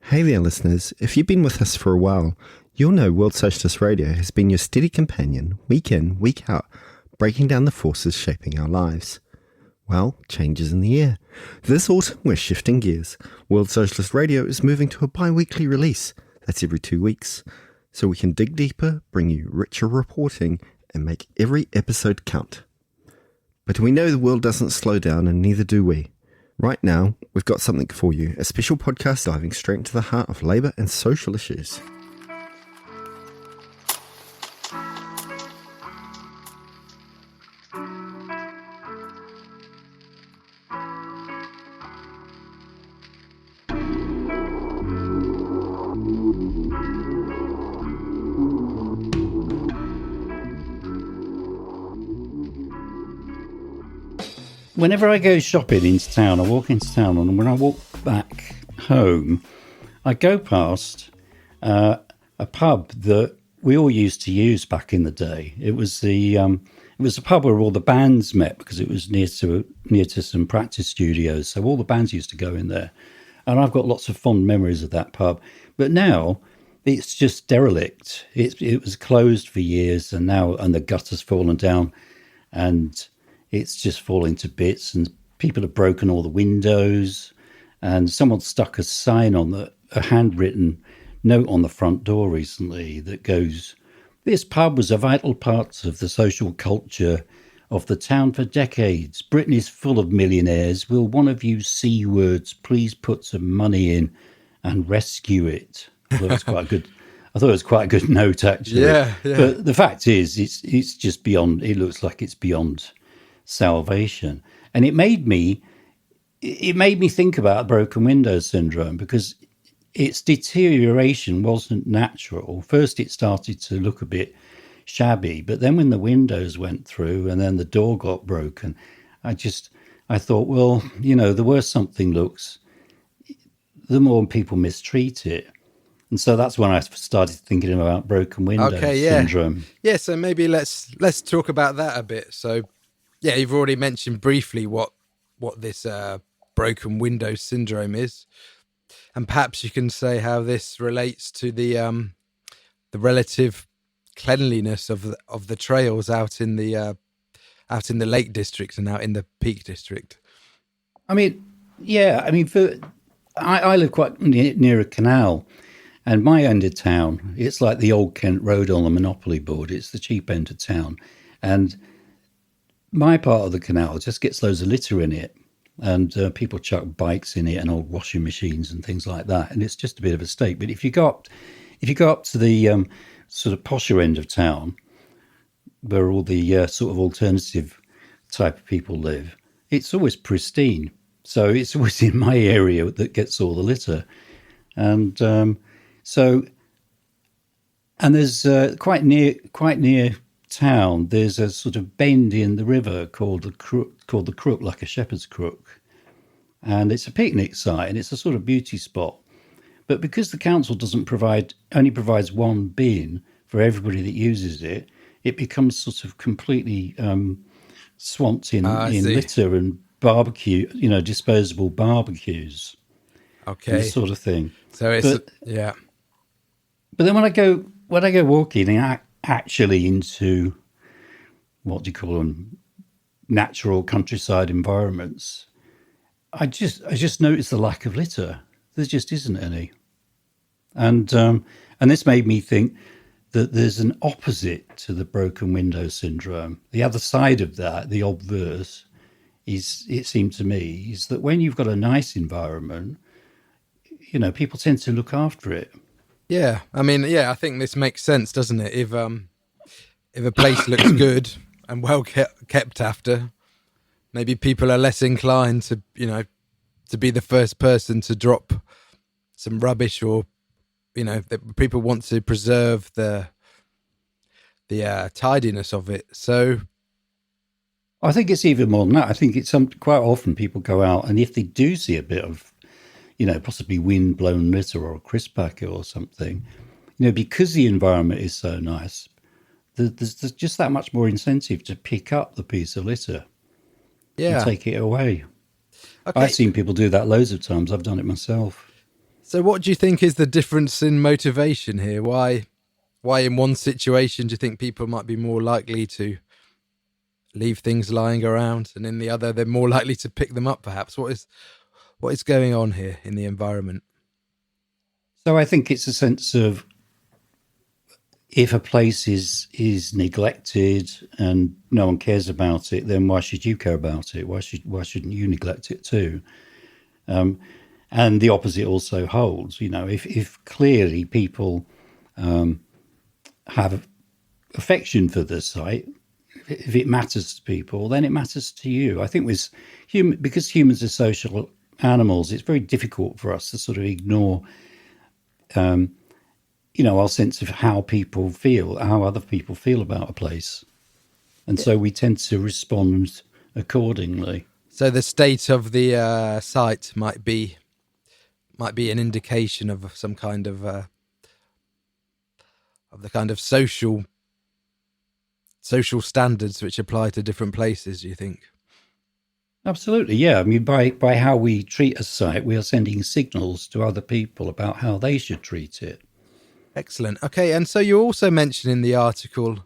Hey there, listeners. If you've been with us for a while, you'll know World Socialist Radio has been your steady companion, week in, week out, breaking down the forces shaping our lives. Well, changes in the air. This autumn, we're shifting gears. World Socialist Radio is moving to a bi-weekly release. That's every 2 weeks. So we can dig deeper, bring you richer reporting, and make every episode count. But we know the world doesn't slow down, and neither do we. Right now, we've got something for you, a special podcast diving straight into the heart of labour and social issues. Whenever I go shopping into town, I walk into town, and when I walk back home, I go past a pub that we all used to use back in the day. It was a pub where all the bands met because it was near to some practice studios. So all the bands used to go in there, and I've got lots of fond memories of that pub. But now it's just derelict. It was closed for years, and the gutter's fallen down, and it's just falling to bits, and people have broken all the windows, and someone stuck a sign on a handwritten note on the front door recently that goes, "This pub was a vital part of the social culture of the town for decades. Britain is full of millionaires. Will one of you C words please put some money in and rescue it?" I thought it was quite a good note, actually. Yeah. But the fact is, it's just beyond. It looks like it's beyond salvation, and it made me think about broken window syndrome, because its deterioration wasn't natural. First it started to look a bit shabby, but then when the windows went through and then the door got broken, I thought, well, the worse something looks, the more people mistreat it. And so that's when I started thinking about broken window syndrome. Yeah, so maybe let's talk about that a bit. So yeah, you've already mentioned briefly what this broken window syndrome is, and perhaps you can say how this relates to the relative cleanliness of the trails out in the Lake District and out in the Peak District. I live quite near a canal, and my end of town, it's like the old Kent Road on the Monopoly board. It's the cheap end of town, and my part of the canal just gets loads of litter in it, and people chuck bikes in it and old washing machines and things like that, and it's just a bit of a state. But if you go up to the sort of posher end of town, where all the sort of alternative type of people live, it's always pristine. So it's always in my area that gets all the litter, and there's quite near town, there's a sort of bend in the river called the Crook, like a shepherd's crook, and it's a picnic site, and it's a sort of beauty spot. But because the council only provides one bin for everybody that uses it, it becomes sort of completely swamped in litter and barbecue, disposable barbecues, this sort of thing. So But then when I go walking actually into, what do you call them, natural countryside environments, I just notice the lack of litter. There just isn't any, and this made me think that there's an opposite to the broken window syndrome. The other side of that, the obverse, it seemed to me, is that when you've got a nice environment, people tend to look after it. Yeah, I think this makes sense, doesn't it? If a place looks good and well kept after, maybe people are less inclined to be the first person to drop some rubbish, or people want to preserve the tidiness of it. So I think it's even more than that. I think it's quite often people go out, and if they do see a bit of possibly wind-blown litter or a crisp packet or something, because the environment is so nice, there's just that much more incentive to pick up the piece of litter and take it away. Okay. I've seen people do that loads of times. I've done it myself. So what do you think is the difference in motivation here? Why in one situation do you think people might be more likely to leave things lying around, and in the other they're more likely to pick them up perhaps? What is going on here in the environment? So I think it's a sense of, if a place is neglected and no one cares about it, then why should you care about it? Why shouldn't you neglect it too? And the opposite also holds. If clearly people have affection for the site, if it matters to people, then it matters to you. I think because humans are social animals, it's very difficult for us to sort of ignore our sense of how people feel, how other people feel about a place. And so we tend to respond accordingly. So the state of the site might be an indication of some kind of the kind of social standards which apply to different places, do you think? Absolutely, yeah. I mean, by how we treat a site, we are sending signals to other people about how they should treat it. Excellent. Okay, and so you also mentioned in the article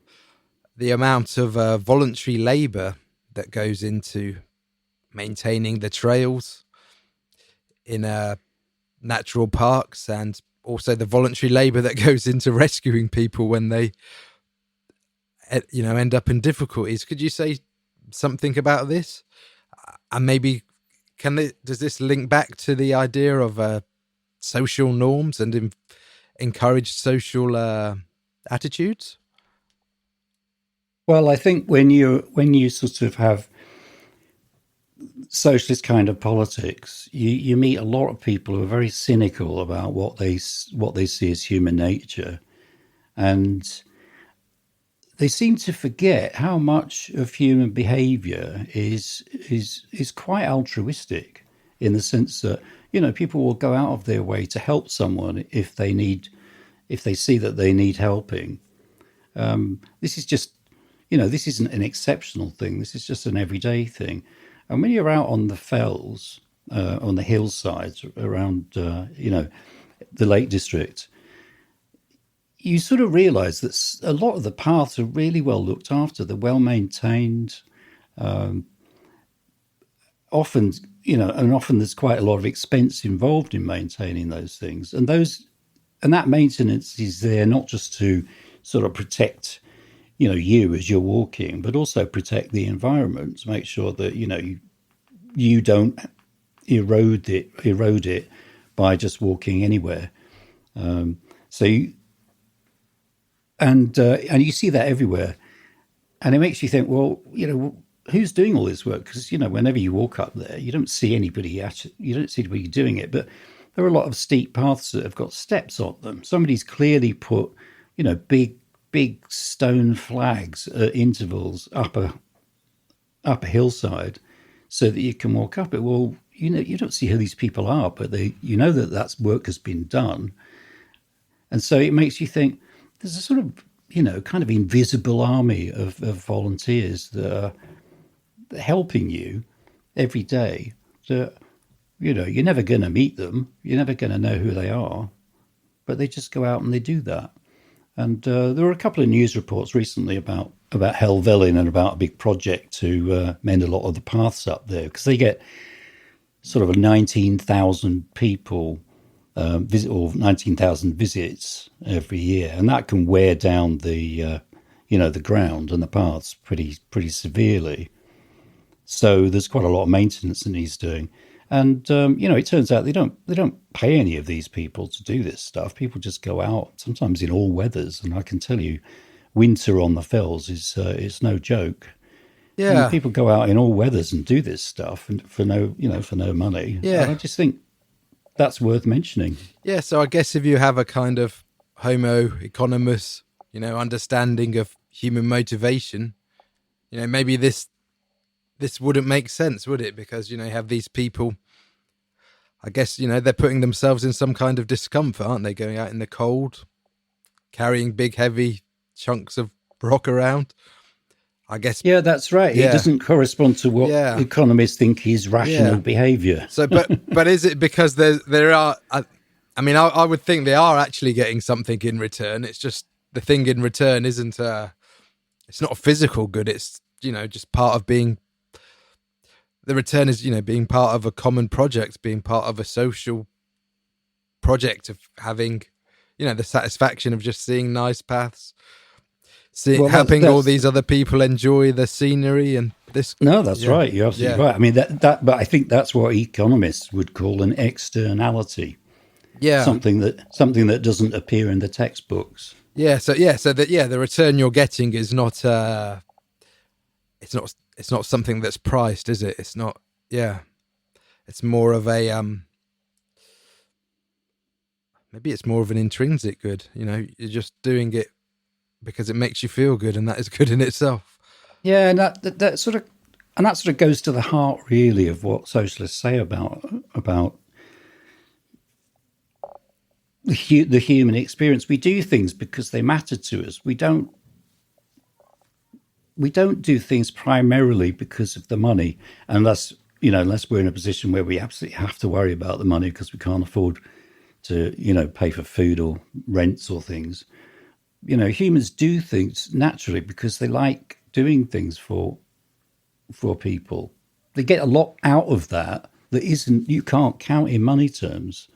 the amount of voluntary labour that goes into maintaining the trails in natural parks, and also the voluntary labour that goes into rescuing people when they end up in difficulties. Could you say something about this? And maybe does this link back to the idea of social norms and encourage social attitudes? Well, I think when you sort of have socialist kind of politics, you meet a lot of people who are very cynical about what they see as human nature, and they seem to forget how much of human behaviour is quite altruistic, in the sense that people will go out of their way to help someone if they see that they need helping. This is just this isn't an exceptional thing. This is just an everyday thing. And when you're out on the fells, on the hillsides around the Lake District, you sort of realise that a lot of the paths are really well looked after. They're well maintained. Often there's quite a lot of expense involved in maintaining those things. And that maintenance is there not just to sort of protect, you as you're walking, but also protect the environment, to make sure that, you don't erode it by just walking anywhere. And you see that everywhere, and it makes you think, well, who's doing all this work? Because whenever you walk up there, you don't see anybody doing it. But there are a lot of steep paths that have got steps on them. Somebody's clearly put, big stone flags at intervals up a hillside, so that you can walk up it. Well, you don't see who these people are, but that work has been done, and so it makes you think. There's a sort of, kind of invisible army of volunteers that are helping you every day. That, you're never going to meet them. You're never going to know who they are. But they just go out and they do that. And there were a couple of news reports recently about Helvellyn and about a big project to mend a lot of the paths up there. Because they get sort of 19,000 people or 19,000 visits every year, and that can wear down the ground and the paths pretty severely. So there's quite a lot of maintenance that needs doing, and it turns out they don't pay any of these people to do this stuff. People just go out, sometimes in all weathers, and I can tell you, winter on the fells is no joke. Yeah, and people go out in all weathers and do this stuff, and for no money. Yeah, and I just think that's worth mentioning. Yeah, so I guess if you have a kind of homo economist, understanding of human motivation, maybe this wouldn't make sense, would it? Because, you have these people, I guess, they're putting themselves in some kind of discomfort, aren't they? Going out in the cold, carrying big, heavy chunks of rock around. I guess. Yeah, that's right. Yeah. It doesn't correspond to what economists think is rational behaviour. So, but is it because there are? I mean, I would think they are actually getting something in return. It's just the thing in return isn't, it's not a physical good. It's, just part of being, the return is, being part of a common project, being part of a social project of having, the satisfaction of just seeing nice paths, helping all these other people enjoy the scenery and this. No, that's right. You're absolutely right. I mean, but I think that's what economists would call an externality. Yeah, something that doesn't appear in the textbooks. So the return you're getting is not it's not something that's priced, is it? It's not. Yeah, it's more of a maybe it's more of an intrinsic good. You're just doing it because it makes you feel good, and that is good in itself. Yeah, and that sort of goes to the heart, really, of what socialists say about the human experience. We do things because they matter to us. We don't do things primarily because of the money, unless we're in a position where we absolutely have to worry about the money because we can't afford to, pay for food or rents or things. Humans do things naturally because they like doing things for people. They get a lot out of that you can't count in money terms.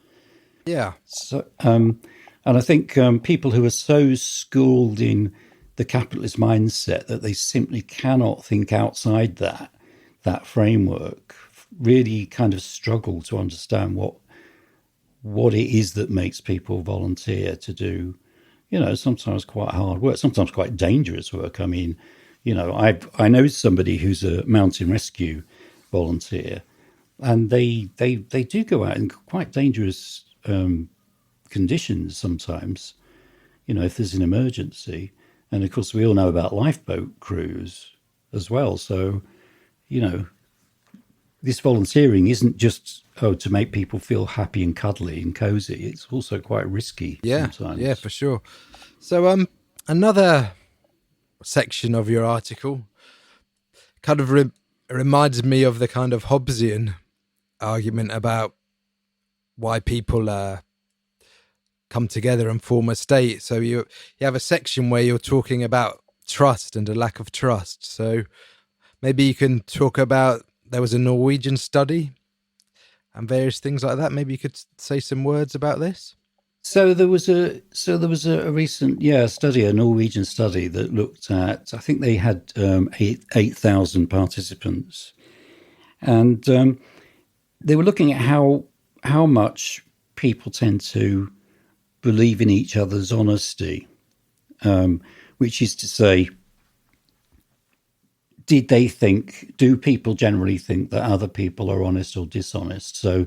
Yeah. So, and I think people who are so schooled in the capitalist mindset that they simply cannot think outside that framework really kind of struggle to understand what it is that makes people volunteer to do, sometimes quite hard work, sometimes quite dangerous work. I mean, I know somebody who's a mountain rescue volunteer, and they do go out in quite dangerous conditions sometimes, if there's an emergency. And of course, we all know about lifeboat crews as well. So, this volunteering isn't just to make people feel happy and cuddly and cozy. It's also quite risky sometimes. Yeah, for sure. So another section of your article kind of reminds me of the kind of Hobbesian argument about why people come together and form a state. So you have a section where you're talking about trust and a lack of trust. So maybe you can talk about, there was a Norwegian study and various things like that. Maybe you could say some words about this. So there was a recent study, a Norwegian study that looked at, I think they had 8,000 participants, and they were looking at how much people tend to believe in each other's honesty, which is to say, do people generally think that other people are honest or dishonest? So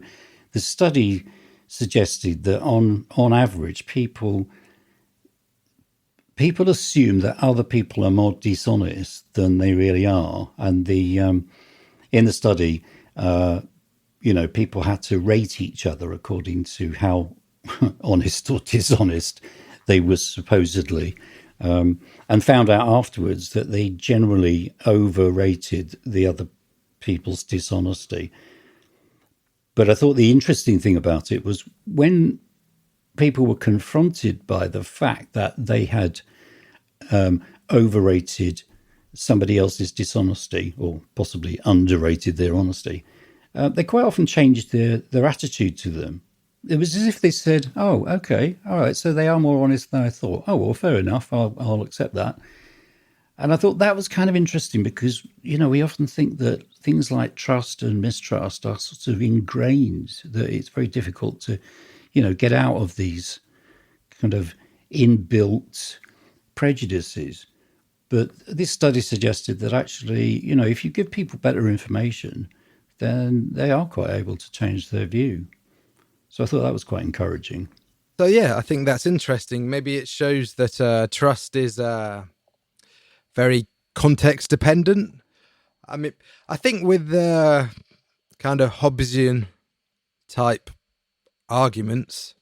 the study suggested that on average, people assume that other people are more dishonest than they really are. And in the study, people had to rate each other according to how honest or dishonest they were supposedly, and found out afterwards that they generally overrated the other people's dishonesty. But I thought the interesting thing about it was when people were confronted by the fact that they had overrated somebody else's dishonesty, or possibly underrated their honesty, they quite often changed their attitude to them. It was as if they said, "Oh, okay, all right, so they are more honest than I thought. Oh, well, fair enough, I'll accept that." And I thought that was kind of interesting because, we often think that things like trust and mistrust are sort of ingrained, that it's very difficult to, get out of these kind of inbuilt prejudices. But this study suggested that actually, if you give people better information, then they are quite able to change their view. So I thought that was quite encouraging. So, yeah, I think that's interesting. Maybe it shows that trust is very context dependent. I mean, I think with the kind of Hobbesian type arguments,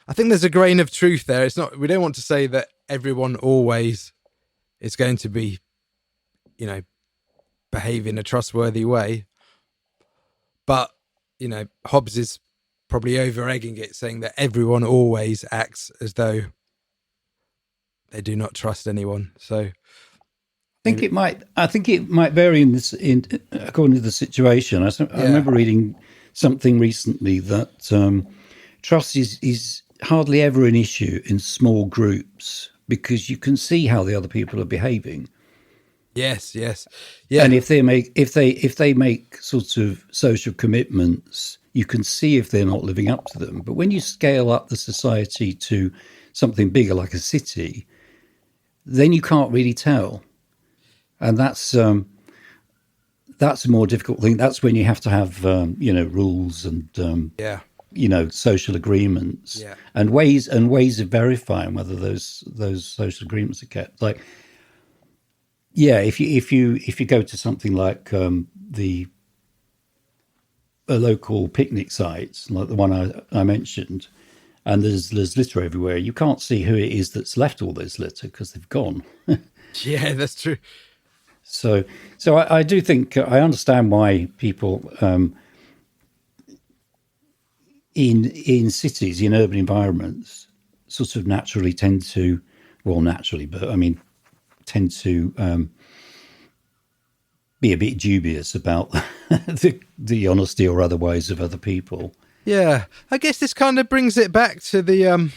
I think there's a grain of truth there. We don't want to say that everyone always is going to be, behave in a trustworthy way. But, Hobbes is probably over-egging it, saying that everyone always acts as though they do not trust anyone. So I think it might vary according to the situation. I remember reading something recently that trust is hardly ever an issue in small groups because you can see how the other people are behaving. Yes. Yeah. And if they make sort of social commitments, you can see if they're not living up to them. But when you scale up the society to something bigger like a city, then you can't really tell. And that's a more difficult thing. That's when you have to have rules and social agreements and ways of verifying whether those social agreements are kept. Like, if you go to something like a local picnic site like the one I mentioned, and there's litter everywhere, you can't see who it is that's left all this litter because they've gone. Yeah, that's true. So I do think I understand why people in cities, in urban environments, sort of naturally tend to be a bit dubious about the honesty or otherwise of other people. Yeah, I guess this kind of brings it back to the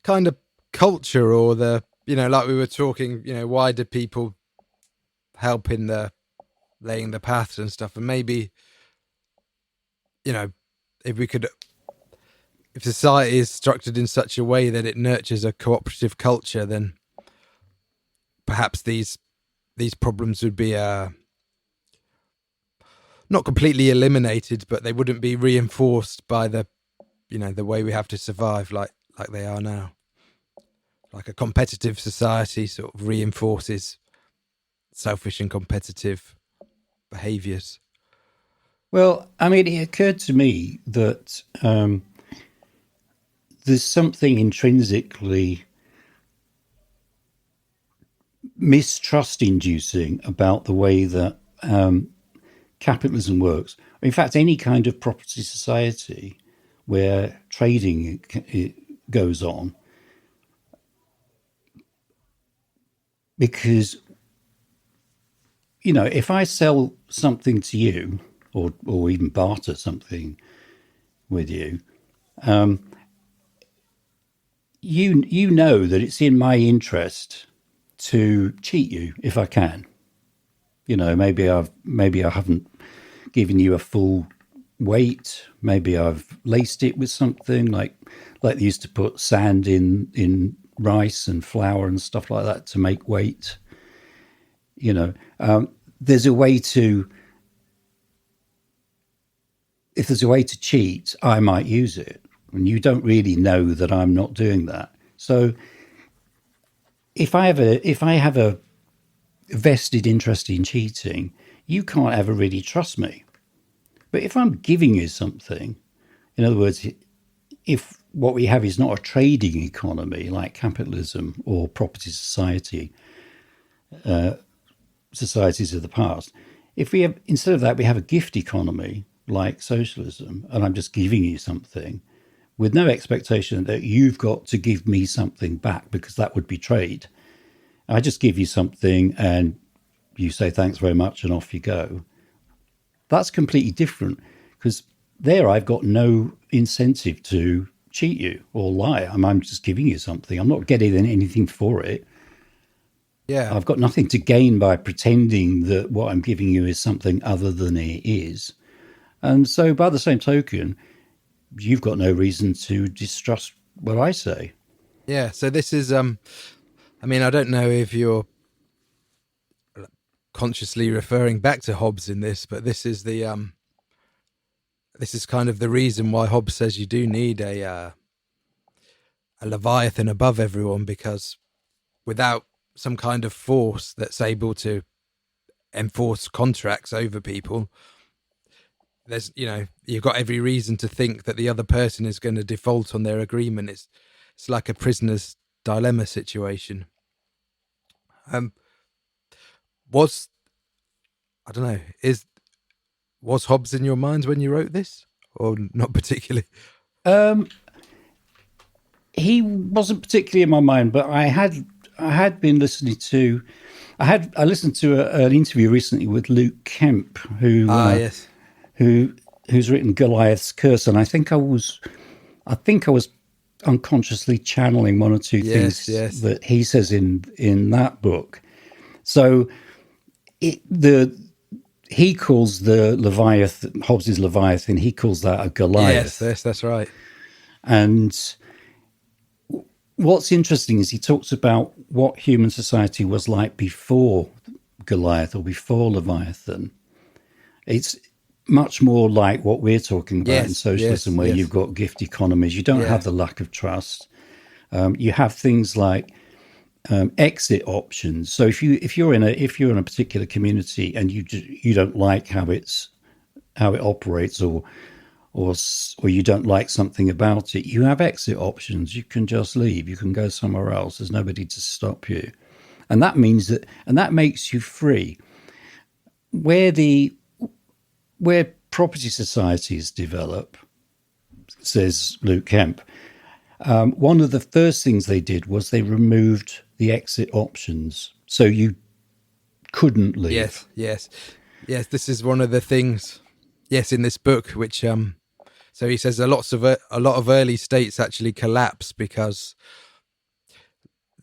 kind of culture, or the, like we were talking, why do people help in the laying the paths and stuff? And maybe, if society is structured in such a way that it nurtures a cooperative culture, then perhaps these problems would be not completely eliminated, but they wouldn't be reinforced by the way we have to survive like they are now. Like a competitive society sort of reinforces selfish and competitive behaviours. Well, I mean, it occurred to me that there's something intrinsically mistrust-inducing about the way that capitalism works. In fact, any kind of property society where trading goes on, because, if I sell something to you or even barter something with you, you know that it's in my interest to cheat you if I can. Maybe I haven't given you a full weight. Maybe I've laced it with something like they used to put sand in rice and flour and stuff like that to make weight. There's a way to. If there's a way to cheat, I might use it, and you don't really know that I'm not doing that. So, if I have a vested interest in cheating, you can't ever really trust me. But if I'm giving you something, in other words, if what we have is not a trading economy like capitalism or property society, societies of the past, if we have, instead of that, we have a gift economy like socialism, and I'm just giving you something with no expectation that you've got to give me something back, because that would be trade. I just give you something and you say thanks very much and off you go. That's completely different, because there I've got no incentive to cheat you or lie. I'm just giving you something. I'm not getting anything for it. Yeah. I've got nothing to gain by pretending that what I'm giving you is something other than it is. And so by the same token, you've got no reason to distrust what I say. Yeah. So this is, I don't know if you're consciously referring back to Hobbes in this, but this is the, this is kind of the reason why Hobbes says you do need a Leviathan above everyone, because without some kind of force that's able to enforce contracts over people, there's, you've got every reason to think that the other person is going to default on their agreement. It's like a prisoner's dilemma situation. I don't know, Was Hobbes in your mind when you wrote this, or not particularly? He wasn't particularly in my mind, but I had been listening to. I listened to an interview recently with Luke Kemp, Yes, who's written Goliath's Curse, and I think I was unconsciously channeling one or two things that he says in that book. So he calls the Leviathan, Hobbes's Leviathan, he calls that a Goliath. Yes, that's right. And what's interesting is he talks about what human society was like before Goliath or before Leviathan. It's much more like what we're talking about in socialism, where you've got gift economies. You don't have the lack of trust. You have things like exit options. So if you're in a particular community and you don't like how it operates, or you don't like something about it, you have exit options. You can just leave. You can go somewhere else. There's nobody to stop you, and that means that makes you free. Where property societies develop, says Luke Kemp, one of the first things they did was they removed the exit options, so you couldn't leave. Yes. This is one of the things. Yes, in this book, which so he says a lot of early states actually collapse because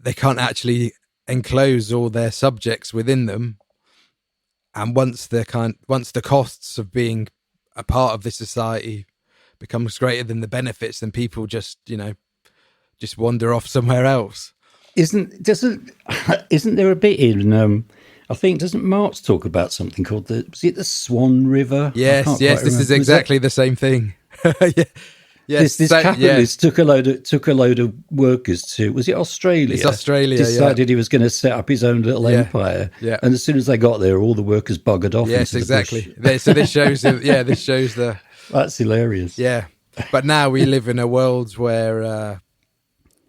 they can't actually enclose all their subjects within them. And once the costs of being a part of this society becomes greater than the benefits, then people just wander off somewhere else. Isn't there a bit in I think, doesn't Marx talk about something called the Swan River? Yes, this is exactly the same thing. This capitalist took a load of workers to, was it Australia? It's Australia. Decided he was going to set up his own little empire. Yeah. And as soon as they got there, all the workers buggered off. Yes, into exactly. The bush. So this shows the. That's hilarious. Yeah, but now we live in a world where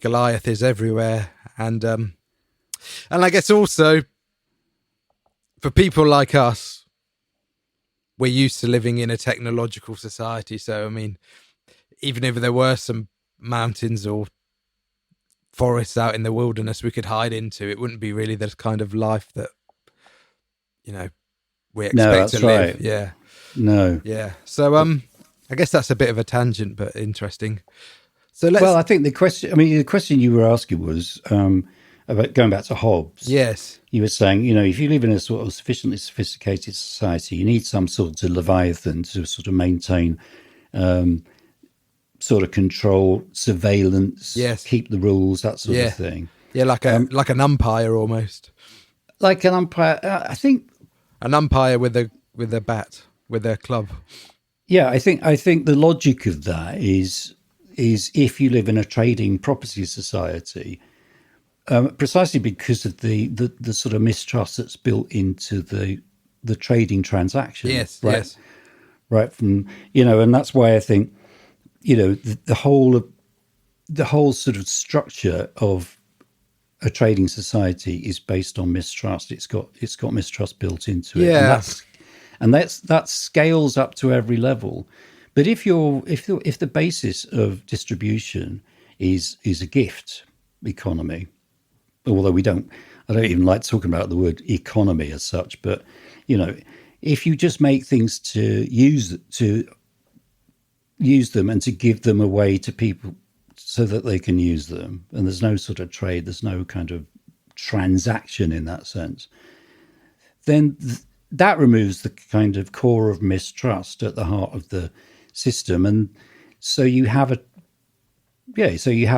Goliath is everywhere, and I guess also for people like us, we're used to living in a technological society. So I mean, even if there were some mountains or forests out in the wilderness we could hide into, it wouldn't be really the kind of life that, we expect to live. Right. Yeah. No. Yeah. So, I guess that's a bit of a tangent, but interesting. So I think the question you were asking was about going back to Hobbes. Yes. You were saying, if you live in a sort of sufficiently sophisticated society, you need some sort of Leviathan to sort of maintain sort of control, surveillance, keep the rules, that sort of thing. Yeah, like an umpire almost. Like an umpire, I think. An umpire with a bat, with a club. Yeah, I think the logic of that is if you live in a trading property society, precisely because of the sort of mistrust that's built into the trading transaction. Yes, right? yes. Right from and that's why I think the whole sort of structure of a trading society is based on mistrust. It's got mistrust built into it. Yeah. And that scales up to every level. But if the basis of distribution is a gift economy, although I don't even like talking about the word economy as such, but if you just make things to use them and to give them away to people so that they can use them, and there's no sort of trade, there's no kind of transaction in that sense, then that removes the kind of core of mistrust at the heart of the system. And so you have a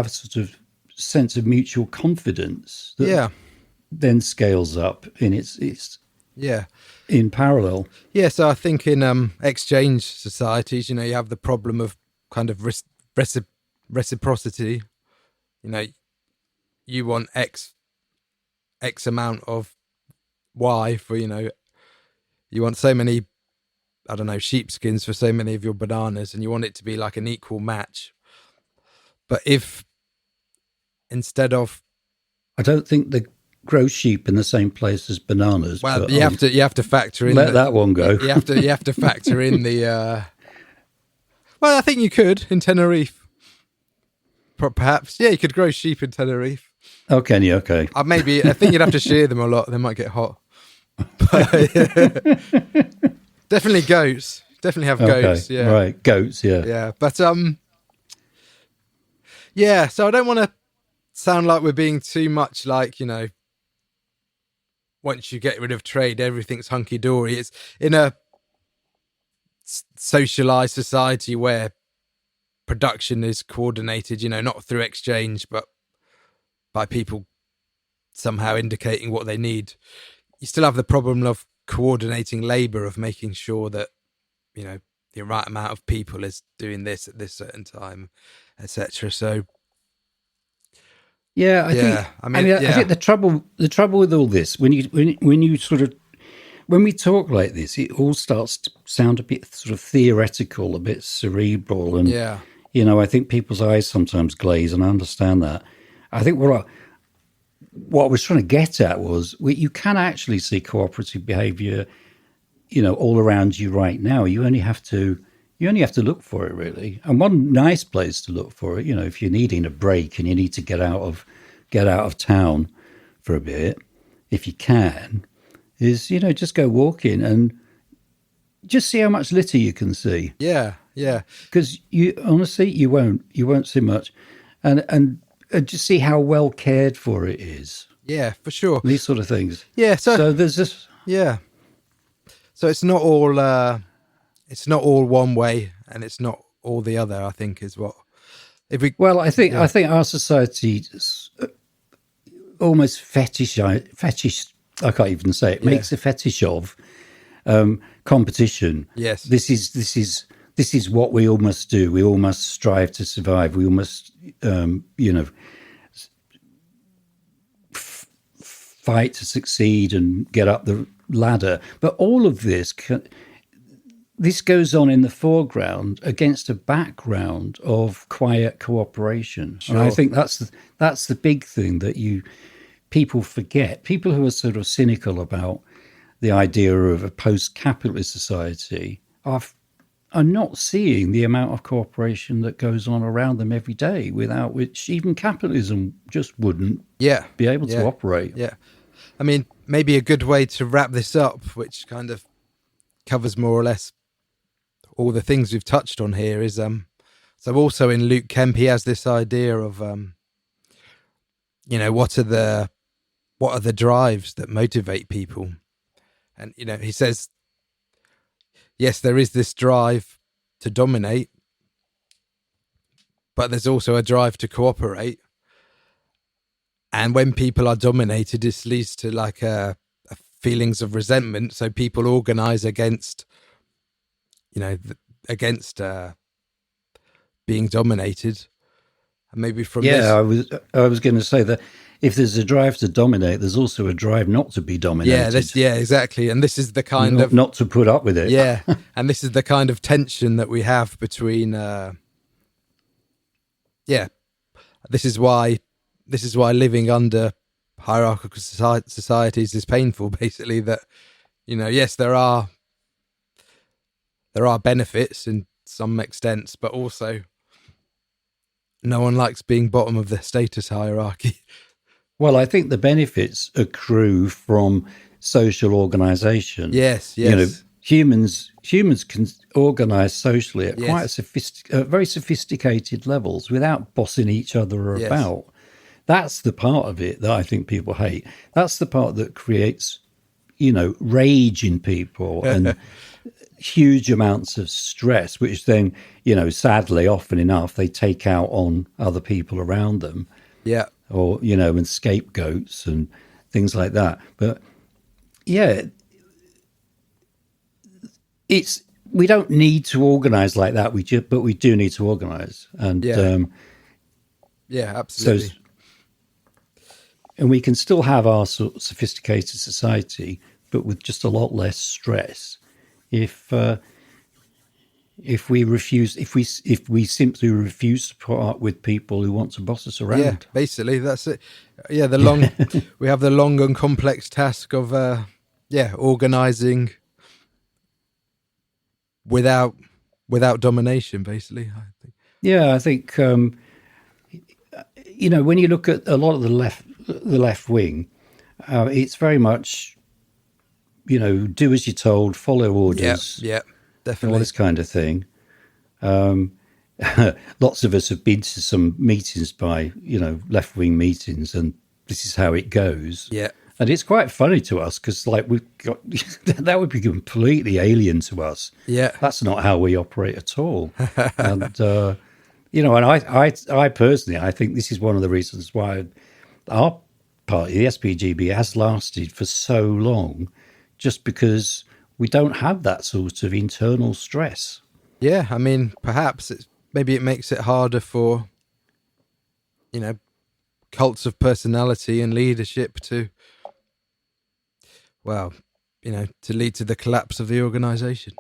sort of sense of mutual confidence that then scales up in its in parallel. Yeah, so I think in exchange societies, you have the problem of kind of reciprocity. You want X amount of Y for, you want so many, I don't know, sheepskins for so many of your bananas, and you want it to be like an equal match. But if instead of... I don't think grow sheep in the same place as bananas. Well, but you have to factor in that one go. You have to factor in the. Well, I think you could in Tenerife. Perhaps, yeah, you could grow sheep in Tenerife. Oh, can you? Okay. Maybe I think you'd have to shear them a lot. They might get hot. But, definitely goats. Definitely have goats. Okay. Yeah, Right, goats. Yeah. yeah. But yeah. So I don't want to sound like we're being too much like, once you get rid of trade, everything's hunky dory. It's in a socialized society where production is coordinated, not through exchange, but by people somehow indicating what they need. You still have the problem of coordinating labor, of making sure that, the right amount of people is doing this at this certain time, etc. So, Yeah, I think the trouble with all this, when we talk like this, it all starts to sound a bit sort of theoretical, a bit cerebral, and I think people's eyes sometimes glaze, and I understand that. I think what I was trying to get at was you can actually see cooperative behaviour, all around you right now. You only have to look for it, really. And one nice place to look for it, if you're needing a break and you need to get out of town for a bit, if you can, is just go walking and just see how much litter you can see. Yeah, yeah. Because you won't see much, and just see how well cared for it is. Yeah, for sure. These sort of things. Yeah. So there's this. Yeah. So it's not all one way, and it's not all the other. I think is what. I think our society almost fetish. I can't even say it. Makes a fetish of competition. Yes. This is what we all must do. We all must strive to survive. We all must, fight to succeed and get up the ladder. But all of this goes on in the foreground against a background of quiet cooperation. Sure. And I think that's the big thing that people forget. People who are sort of cynical about the idea of a post-capitalist society are not seeing the amount of cooperation that goes on around them every day, without which even capitalism just wouldn't be able to operate. Yeah. I mean, maybe a good way to wrap this up, which kind of covers more or less all the things we've touched on here, is so also in Luke Kemp, he has this idea of what are the drives that motivate people, and he says, yes, there is this drive to dominate, but there's also a drive to cooperate. And when people are dominated, this leads to like a feelings of resentment. So people organize against, being dominated. And maybe from this, I was going to say that if there's a drive to dominate, there's also a drive not to be dominated. Yeah, exactly. And this is the kind of not to put up with it. Yeah, and this is the kind of tension that we have between. This is why living under hierarchical societies is painful. Basically, that yes, there are benefits in some extents, but also no one likes being bottom of the status hierarchy. Well, I think the benefits accrue from social organisation. Yes. Humans can organise socially at quite very sophisticated levels without bossing each other about. That's the part of it that I think people hate. That's the part that creates, rage in people and huge amounts of stress, which then, sadly, often enough, they take out on other people around them. Yeah. Or, and scapegoats and things like that. But, yeah, we don't need to organise like that. But we do need to organise. And absolutely. And we can still have our sort of sophisticated society, but with just a lot less stress. If if we simply refuse to put up with people who want to boss us around. Yeah, basically that's it. Yeah, we have the long and complex task of organising without domination, basically. I think. Yeah, I think when you look at a lot of the left wing, it's very much do as you're told, follow orders. Yeah, definitely. All this kind of thing. Lots of us have been to some meetings by, left-wing meetings, and this is how it goes. Yeah. And it's quite funny to us because, we've got that would be completely alien to us. Yeah. That's not how we operate at all. And, and I personally, I think this is one of the reasons why our party, the SPGB, has lasted for so long, just because we don't have that sort of internal stress. Yeah, I mean, perhaps maybe it makes it harder for, cults of personality and leadership to lead to the collapse of the organisation.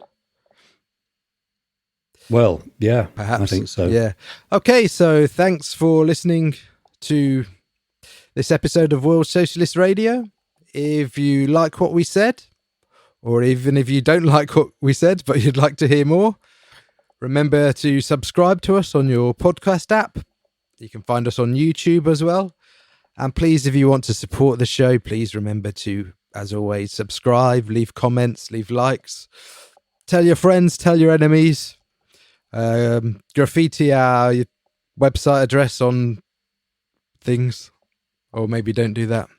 Well, yeah, perhaps. I think so. Yeah. Okay, so thanks for listening to this episode of World Socialist Radio. If you like what we said, or even if you don't like what we said, but you'd like to hear more, remember to subscribe to us on your podcast app. You can find us on YouTube as well. And please, if you want to support the show, please remember to, as always, subscribe, leave comments, leave likes. Tell your friends, tell your enemies. Graffiti our website address on things. Or maybe don't do that.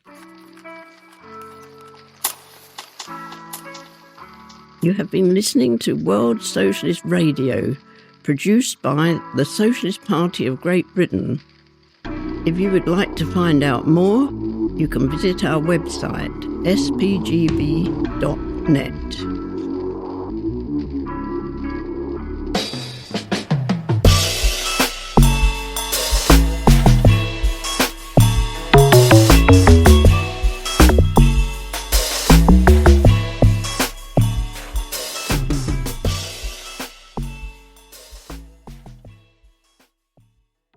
You have been listening to World Socialist Radio, produced by the Socialist Party of Great Britain. If you would like to find out more, you can visit our website, spgb.net.